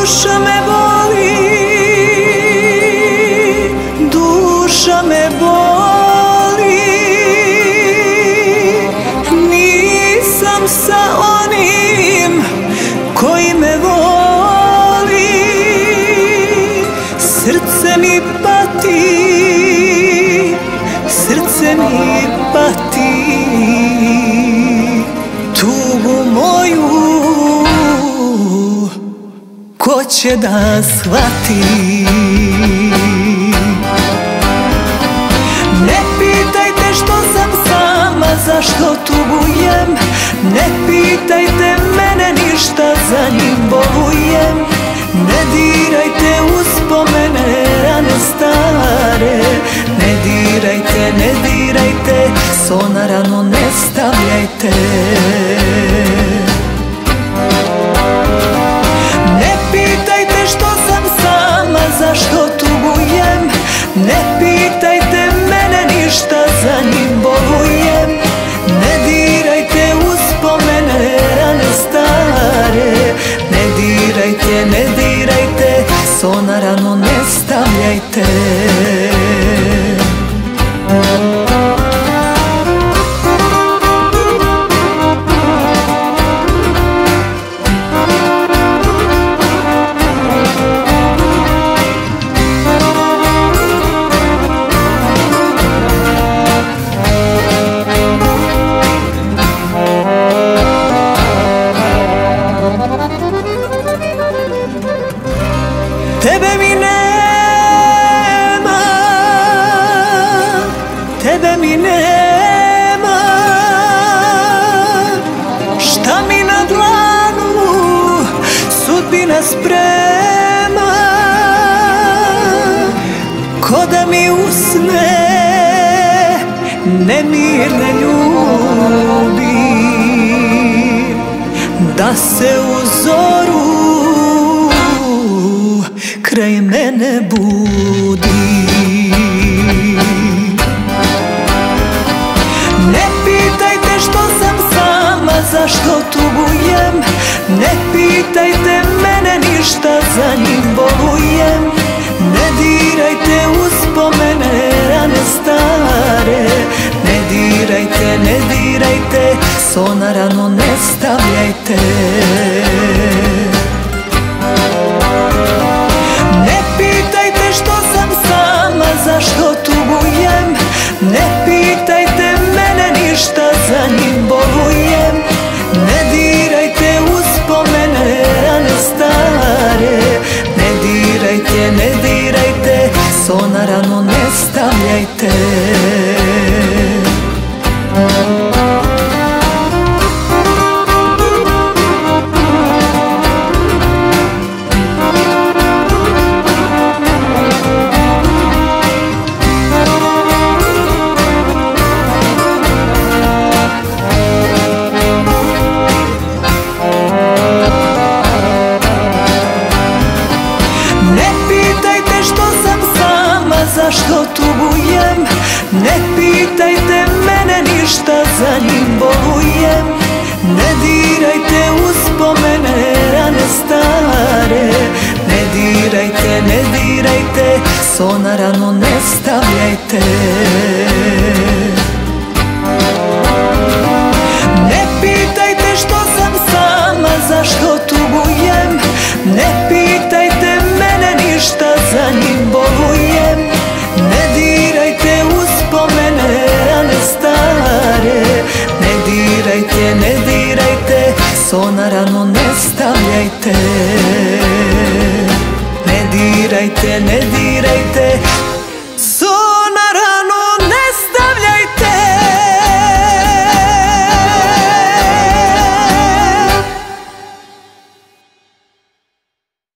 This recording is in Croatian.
Duša me boli, duša me boli, nisam sa onim koji me voli. Srce mi pati, srce mi pati, tugu moju ko će da shvati? Ne pitajte što sam sama, zašto tugujem, ne pitajte mene ništa, za njim bolujem. Ne dirajte uspomene, rane stare, ne dirajte, ne dirajte, so na ranu ne stavljajte. Ne pitajte što sam sama, zašto tugujem, ne pitajte mene ništa, za njim bolujem. Ne dirajte uspomene, rane stare, ne dirajte, ne dirajte, so na ranu ne stavljajte. Tebe mi nema, tebe mi nema, šta mi na dlanu sudbina sprema, ko da mi usne nemirne ljubi, da se u zoru kraj mene budi. Ne pitajte što sam sama, zašto tugujem, ne pitajte mene ništa, za njim bolujem. Ne dirajte uspomene, rane stare, ne dirajte, ne dirajte, so na ranu ne stavljajte. Zašto tugujem, ne pitajte mene ništa, za njim bolujem. Ne dirajte uspomene, rane stare, ne dirajte, ne dirajte, so na ranu ne stavljajte. Zašto tugujem, ne pitajte mene ništa, za njim bolujem. Ne dirajte uspomene, rane stare, ne dirajte, ne dirajte, so na ranu ne stavljajte. Ne pitajte što sam sama, zašto tugujem, ne pitajte mene ništa, za njim bolujem. Ne dirajte uspomene, rane stare, ne dirajte, ne dirajte, so na ranu ne stavljajte. Ne dirajte, ne dirajte,